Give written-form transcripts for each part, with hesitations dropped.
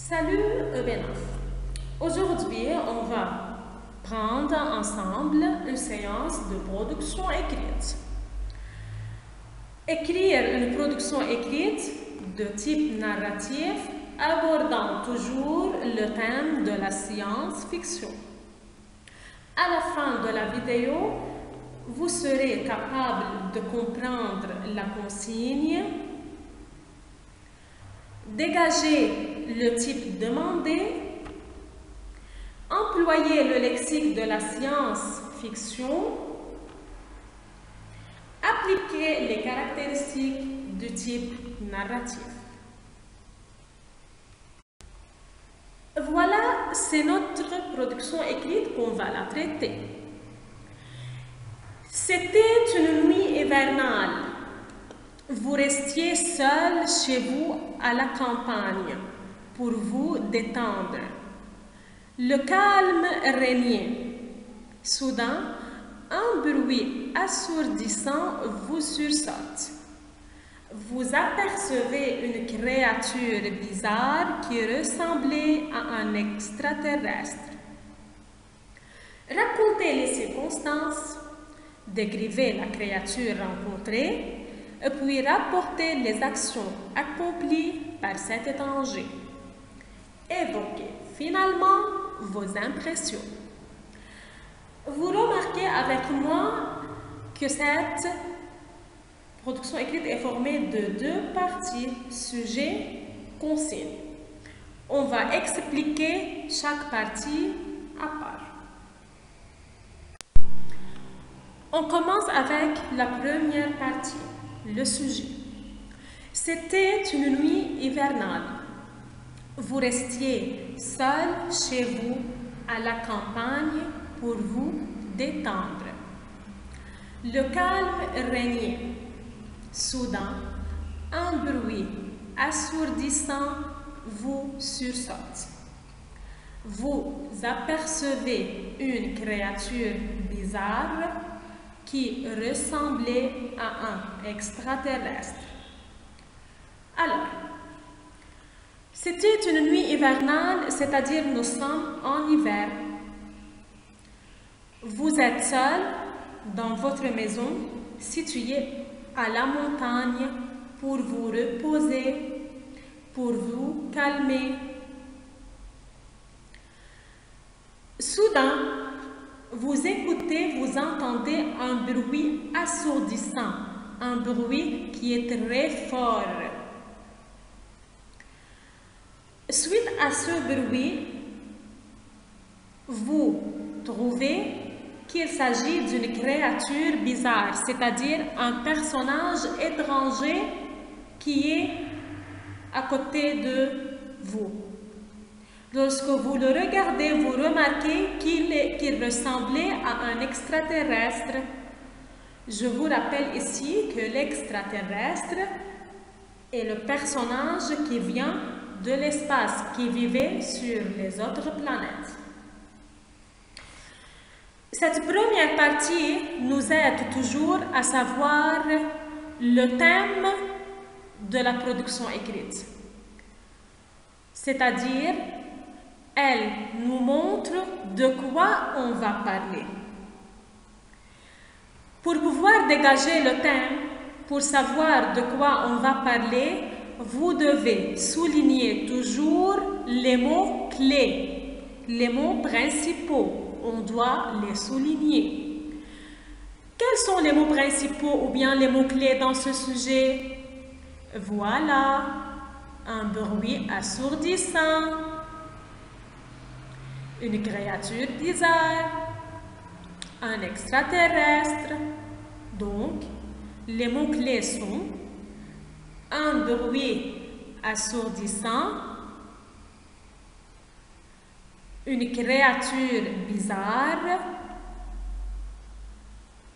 Salut Benaf. Aujourd'hui, on va prendre ensemble une séance de production écrite. Écrire une production écrite de type narratif abordant toujours le thème de la science-fiction. À la fin de la vidéo, vous serez capable de comprendre la consigne, dégager le type demandé, employer le lexique de la science-fiction, appliquer les caractéristiques du type narratif. Voilà, c'est notre production écrite qu'on va la traiter. C'était une nuit hivernale. Vous restiez seul chez vous à la campagne pour vous détendre. Le calme régnait. Soudain, un bruit assourdissant vous sursaute. Vous apercevez une créature bizarre qui ressemblait à un extraterrestre. Racontez les circonstances, décrivez la créature rencontrée, puis rapportez les actions accomplies par cet étranger. Évoquez finalement vos impressions. Vous remarquez avec moi que cette production écrite est formée de deux parties, sujet, consigne. On va expliquer chaque partie à part. On commence avec la première partie, le sujet. C'était une nuit hivernale. Vous restiez seul chez vous à la campagne pour vous détendre. Le calme régnait. Soudain, un bruit assourdissant vous sursaute. Vous apercevez une créature bizarre qui ressemblait à un extraterrestre. Alors, c'était une nuit hivernale, c'est-à-dire nous sommes en hiver. Vous êtes seul dans votre maison située à la montagne pour vous reposer, pour vous calmer. Soudain, vous écoutez, vous entendez un bruit assourdissant, un bruit qui est très fort. Suite à ce bruit, vous trouvez qu'il s'agit d'une créature bizarre, c'est-à-dire un personnage étranger qui est à côté de vous. Lorsque vous le regardez, vous remarquez qu'il ressemblait à un extraterrestre. Je vous rappelle ici que l'extraterrestre est le personnage qui vient de l'espace, qui vivait sur les autres planètes. Cette première partie nous aide toujours à savoir le thème de la production écrite. C'est-à-dire, elle nous montre de quoi on va parler. Pour pouvoir dégager le thème, pour savoir de quoi on va parler, vous devez souligner toujours les mots clés, les mots principaux. On doit les souligner. Quels sont les mots principaux ou bien les mots clés dans ce sujet? Voilà, un bruit assourdissant, une créature bizarre, un extraterrestre. Donc, les mots clés sont un bruit assourdissant, une créature bizarre,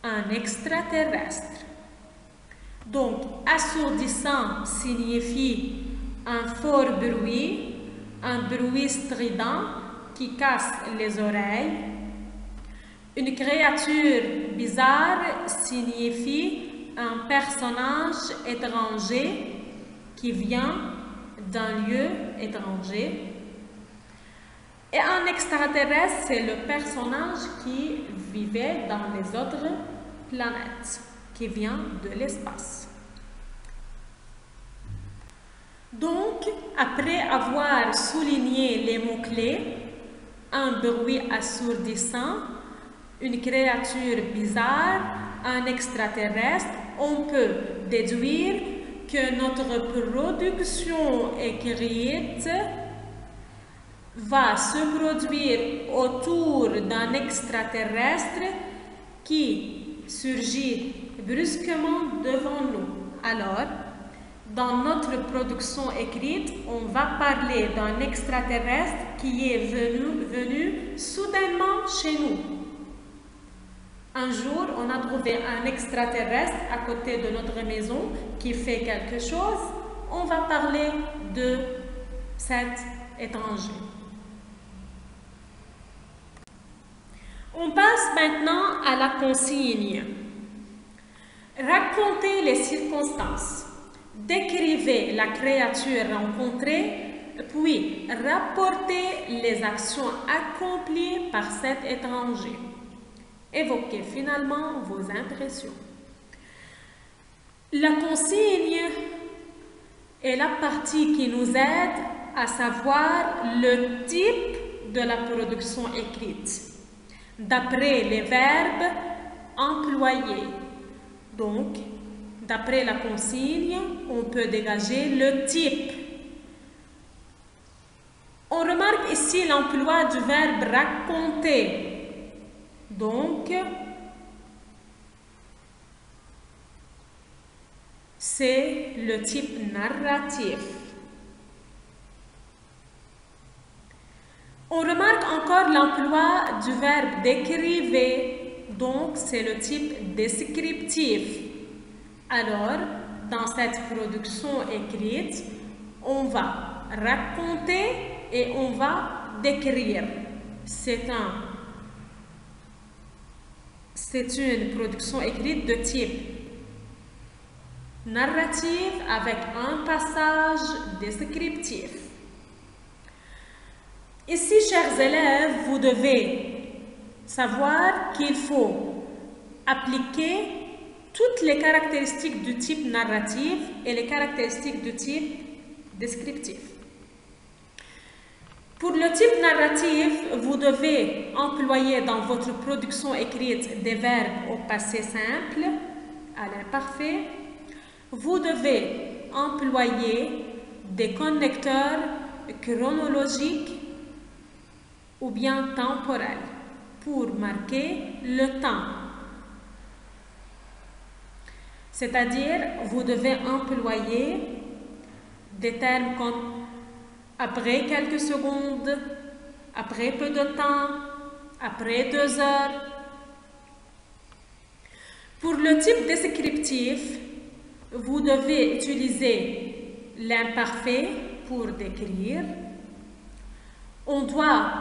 un extraterrestre. Donc, assourdissant signifie un fort bruit, un bruit strident qui casse les oreilles. Une créature bizarre signifie un personnage étranger qui vient d'un lieu étranger. Et un extraterrestre, c'est le personnage qui vivait dans les autres planètes, qui vient de l'espace. Donc, après avoir souligné les mots-clés, un bruit assourdissant, une créature bizarre, un extraterrestre, on peut déduire que notre production écrite va se produire autour d'un extraterrestre qui surgit brusquement devant nous. Alors, dans notre production écrite, on va parler d'un extraterrestre qui est venu soudainement chez nous. Un jour, on a trouvé un extraterrestre à côté de notre maison qui fait quelque chose. On va parler de cet étranger. On passe maintenant à la consigne. Racontez les circonstances. Décrivez la créature rencontrée, puis rapportez les actions accomplies par cet étranger. Évoquez finalement vos impressions. La consigne est la partie qui nous aide à savoir le type de la production écrite, d'après les verbes employés. Donc, d'après la consigne, on peut dégager le type. On remarque ici l'emploi du verbe raconter. Donc, c'est le type narratif. On remarque encore l'emploi du verbe décrivez. Donc, c'est le type descriptif. Alors, dans cette production écrite, on va raconter et on va décrire. C'est une production écrite de type narrative avec un passage descriptif. Ici, chers élèves, vous devez savoir qu'il faut appliquer toutes les caractéristiques du type narratif et les caractéristiques du type descriptif. Pour le type narratif, vous devez employer dans votre production écrite des verbes au passé simple, à l'imparfait. Vous devez employer des connecteurs chronologiques ou bien temporels pour marquer le temps. C'est-à-dire, vous devez employer des termes comme après quelques secondes, après peu de temps, après 2 heures. Pour le type descriptif, vous devez utiliser l'imparfait pour décrire. On doit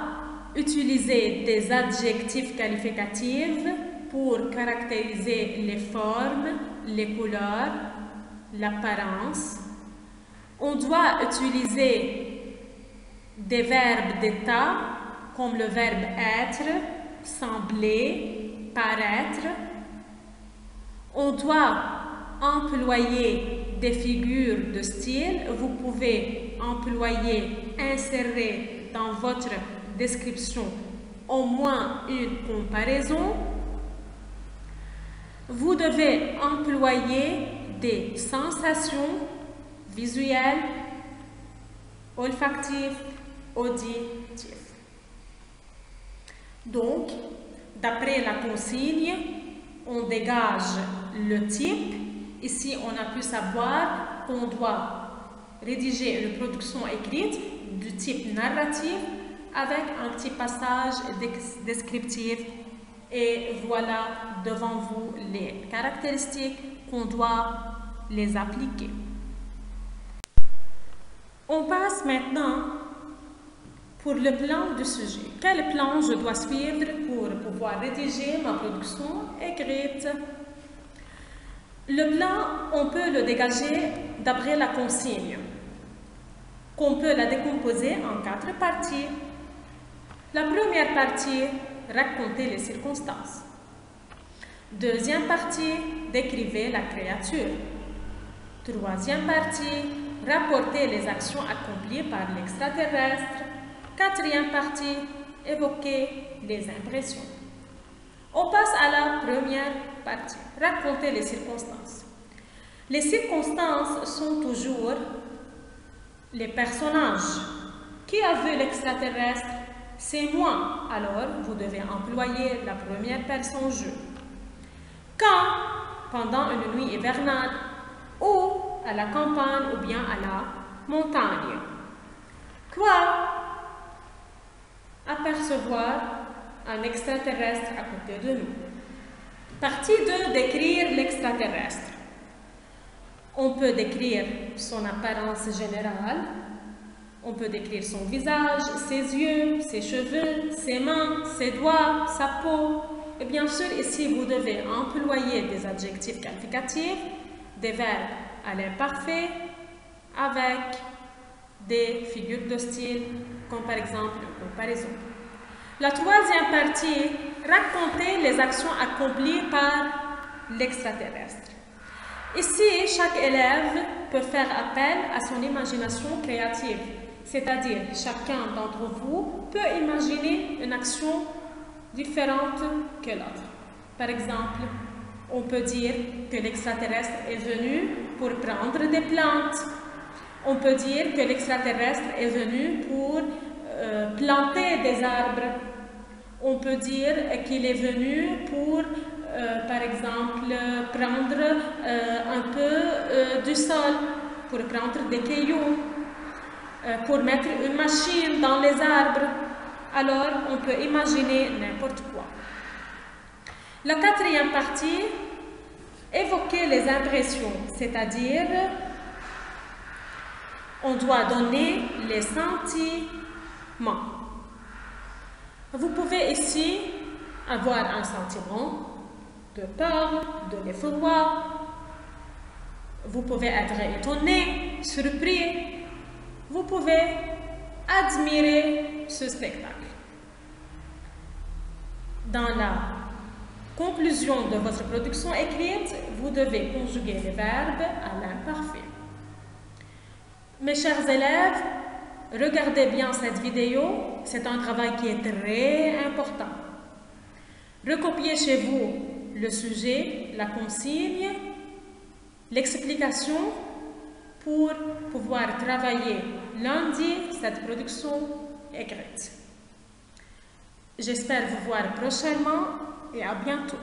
utiliser des adjectifs qualificatifs pour caractériser les formes, les couleurs, l'apparence. On doit utiliser des verbes d'état comme le verbe être, sembler, paraître. On doit employer des figures de style. Vous pouvez employer, insérer dans votre description au moins une comparaison. Vous devez employer des sensations visuelles, olfactives, auditives. Donc, d'après la consigne, on dégage le type. Ici, on a pu savoir qu'on doit rédiger une production écrite du type narratif avec un petit passage descriptif. Et voilà devant vous les caractéristiques qu'on doit les appliquer. On passe maintenant pour le plan du sujet. Quel plan je dois suivre pour pouvoir rédiger ma production écrite? Le plan, on peut le dégager d'après la consigne, qu'on peut la décomposer en 4 parties. La première partie, raconter les circonstances. Deuxième partie, décrivez la créature. Troisième partie, rapporter les actions accomplies par l'extraterrestre. Quatrième partie, évoquer les impressions. On passe à la première partie, raconter les circonstances. Les circonstances sont toujours les personnages. Qui a vu l'extraterrestre? C'est moi. Alors, vous devez employer la première personne je. Quand? Pendant une nuit hivernale, ou à la campagne, ou bien à la montagne. Quoi? Apercevoir un extraterrestre à côté de nous. Partie 2, décrire l'extraterrestre. On peut décrire son apparence générale, on peut décrire son visage, ses yeux, ses cheveux, ses mains, ses doigts, sa peau. Et bien sûr, ici, vous devez employer des adjectifs qualificatifs, des verbes à l'imparfait, avec des figures de style, comme par exemple une comparaison. La troisième partie, raconter les actions accomplies par l'extraterrestre. Ici, chaque élève peut faire appel à son imagination créative, c'est-à-dire chacun d'entre vous peut imaginer une action différente que l'autre. Par exemple, on peut dire que l'extraterrestre est venu pour prendre des plantes. On peut dire que l'extraterrestre est venu pour planter des arbres. On peut dire qu'il est venu pour, par exemple, prendre un peu du sol, pour prendre des cailloux, pour mettre une machine dans les arbres. Alors, on peut imaginer n'importe quoi. La quatrième partie, évoquer les impressions, c'est-à-dire on doit donner les sentiments. Vous pouvez ici avoir un sentiment de peur, de l'effroi. Vous pouvez être étonné, surpris. Vous pouvez admirer ce spectacle. Dans la conclusion de votre production écrite, vous devez conjuguer les verbes à l'imparfait. Mes chers élèves, regardez bien cette vidéo, c'est un travail qui est très important. Recopiez chez vous le sujet, la consigne, l'explication pour pouvoir travailler lundi cette production écrite. J'espère vous voir prochainement et à bientôt.